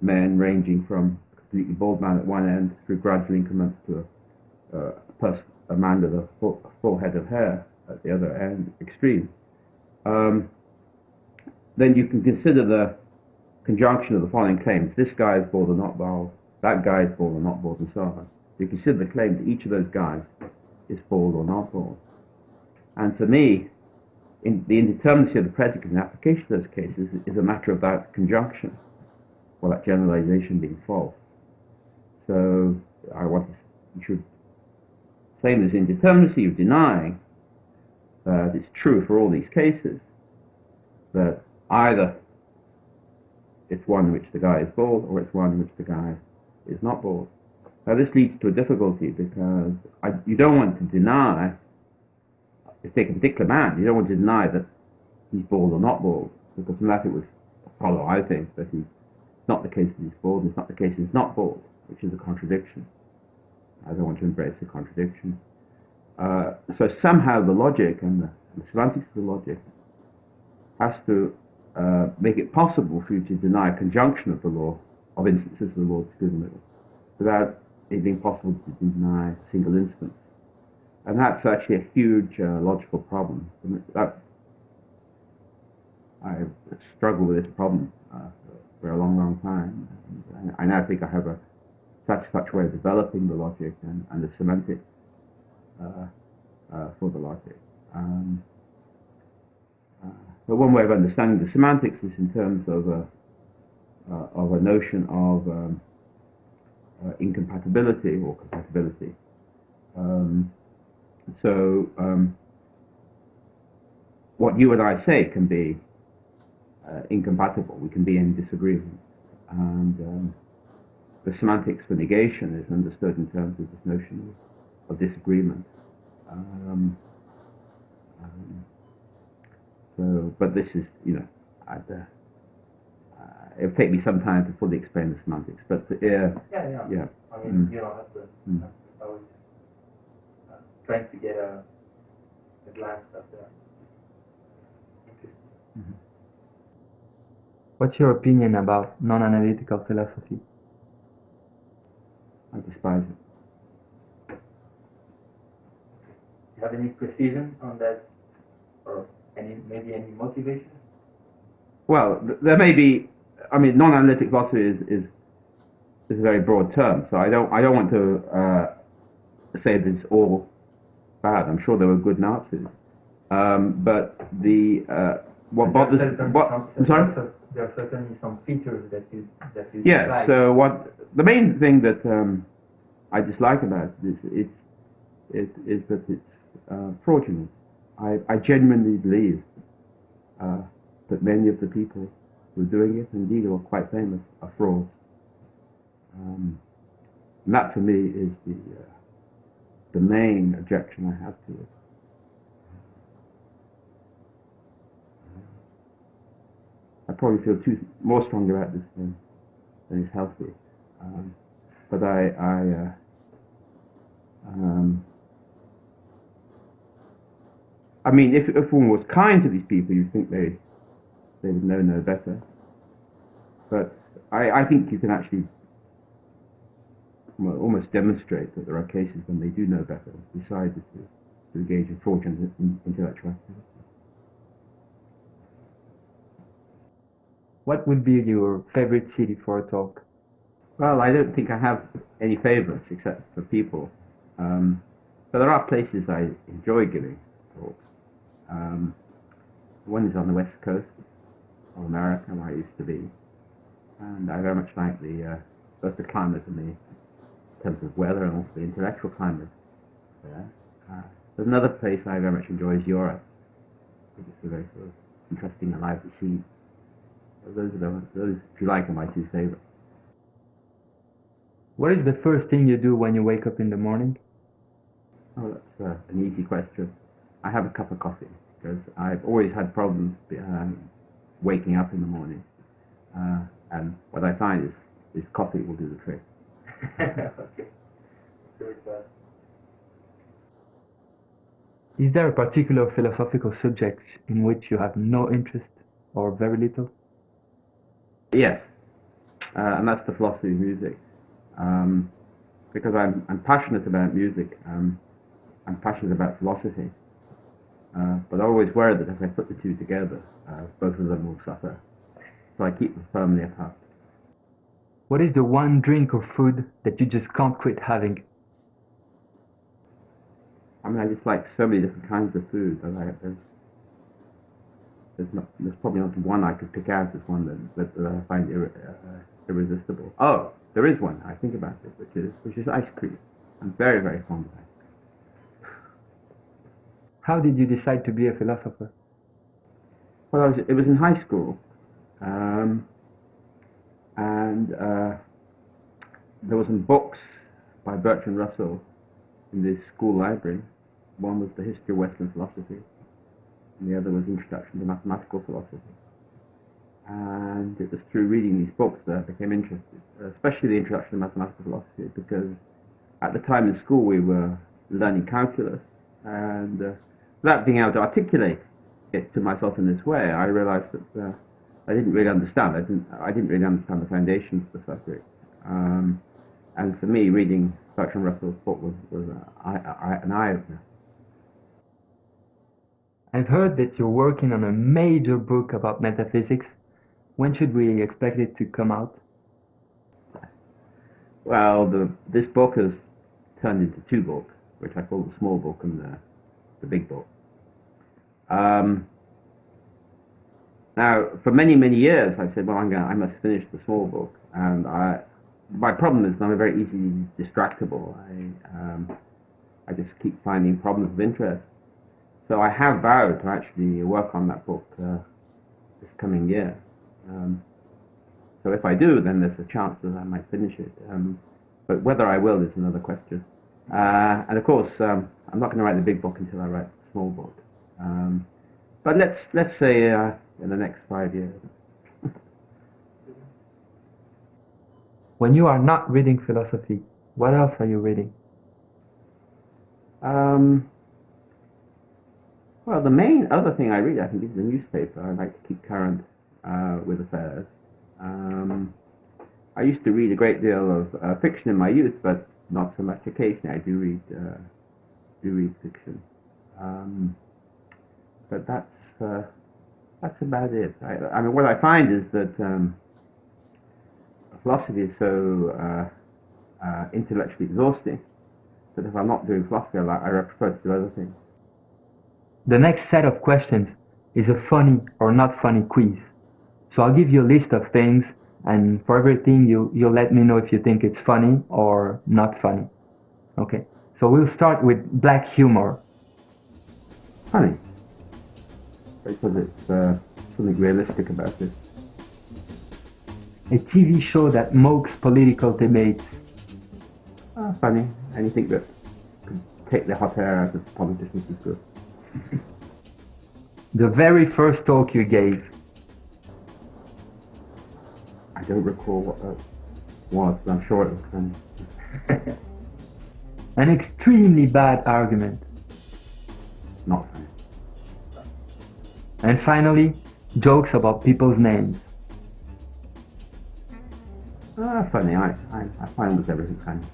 men ranging from a completely bald man at one end through gradual increments to a man with a full head of hair at the other end extreme. Then you can consider the conjunction of the following claims. This guy is bald or not bald, that guy is bald or not bald, and so on. You consider the claim that each of those guys is bald or not bald. And for me, the indeterminacy of the predicate in application of those cases is a matter of that conjunction, or that generalization being false. So you should claim there's indeterminacy of denying that it's true for all these cases, that either it's one in which the guy is bald or it's one in which the guy is not bald. Now this leads to a difficulty because you don't want to deny, if you take a particular man, you don't want to deny that he's bald or not bald, because from that it would follow, I think, that it's not the case that he's bald and it's not the case that he's not bald, which is a contradiction. I don't want to embrace the contradiction. So somehow the logic and the semantics of the logic has to make it possible for you to deny a conjunction of the law, of instances of the law to the middle, without it being possible to deny a single instance. And that's actually a huge logical problem. I've struggled with this problem for a long, long time. And I now think I have a satisfactory way of developing the logic and the semantics for the logic. But one way of understanding the semantics is in terms of a notion of incompatibility or compatibility. What you and I say can be incompatible. We can be in disagreement, and the semantics for negation is understood in terms of this notion of disagreement. But this is, it'll take me some time to fully explain the semantics. But yeah. I mean, you don't have to. I was trying to get a glance at the. Mm-hmm. What's your opinion about non-analytical philosophy? I despise it. Do you have any precision on that, or maybe any motivation? Well, there may be. I mean, non-analytic philosophy is a very broad term, so I don't want to say that it's all bad. I'm sure there were good Nazis, but what bothers. I'm sorry. There are certainly some features that you. Yeah. dislike. So the main thing that I dislike about this is that it's fraudulent. I genuinely believe that many of the people who are doing it, indeed who are quite famous, are frauds. And that for me is the main objection I have to it. I probably feel more strongly about this than is healthy. But I mean, if one was kind to these people, you'd think they would know no better. But I think you can actually almost demonstrate that there are cases when they do know better, decided to engage in fraudulent intellectual activity. What would be your favorite city for a talk? Well, I don't think I have any favorites except for people. But there are places I enjoy giving talks. One is on the west coast of America, where I used to be, and I very much like both the climate and in terms of weather and also the intellectual climate there. There's another place I very much enjoy is Europe. It's a very sort of interesting and lively scene. Those, if you like, are my two favorites. What is the first thing you do when you wake up in the morning? Oh, that's an easy question. I have a cup of coffee because I've always had problems waking up in the morning, and what I find is coffee will do the trick. Okay. Is there a particular philosophical subject in which you have no interest or very little? Yes. and that's the philosophy of music. Because I'm passionate about music, I'm passionate about philosophy, but I always worry that if I put the two together, both of them will suffer. So I keep them firmly apart. What is the one drink or food that you just can't quit having? I mean, I just like so many different kinds of food. There's probably not one I could pick out as one that I find irresistible. Oh, there is one. I think about it, which is ice cream. I'm very, very fond of ice cream. How did you decide to be a philosopher? Well, it was in high school, and there were some books by Bertrand Russell in the school library. One was The History of Western Philosophy, and the other was Introduction to Mathematical Philosophy. And it was through reading these books that I became interested, especially the Introduction to Mathematical Philosophy, because at the time in school we were learning calculus, and without being able to articulate it to myself in this way, I realized that I didn't really understand. I didn't really understand the foundations of the subject. And for me, reading Bertrand Russell's book was an eye-opener. I've heard that you're working on a major book about metaphysics. When should we expect it to come out? Well, this book has turned into two books, which I call the small book and the big book. Now, for many, many years, I've said, well, I must finish the small book, and my problem is I'm very easily distractible. I just keep finding problems of interest. So I have vowed to actually work on that book this coming year. So if I do, then there's a chance that I might finish it. But whether I will is another question. And of course, I'm not going to write the big book until I write the small book. But let's say in the next 5 years. When you are not reading philosophy, what else are you reading? Well, the main other thing I read, I think, is the newspaper. I like to keep current with affairs. I used to read a great deal of fiction in my youth, but not so much. Occasionally, I do read fiction. But that's about it. I mean, what I find is that philosophy is so intellectually exhausting that if I'm not doing philosophy, I prefer to do other things. The next set of questions is a funny or not funny quiz. So I'll give you a list of things, and for everything you'll let me know if you think it's funny or not funny. Okay, so we'll start with black humor. Funny. Because it's something realistic about it. A TV show that mocks political debates. Funny. Anything that could take the hot air out of politicians is good. The very first talk you gave. I don't recall what that was, but I'm sure it was funny. An extremely bad argument. Not funny. And finally, jokes about people's names. Funny. I find almost everything funny.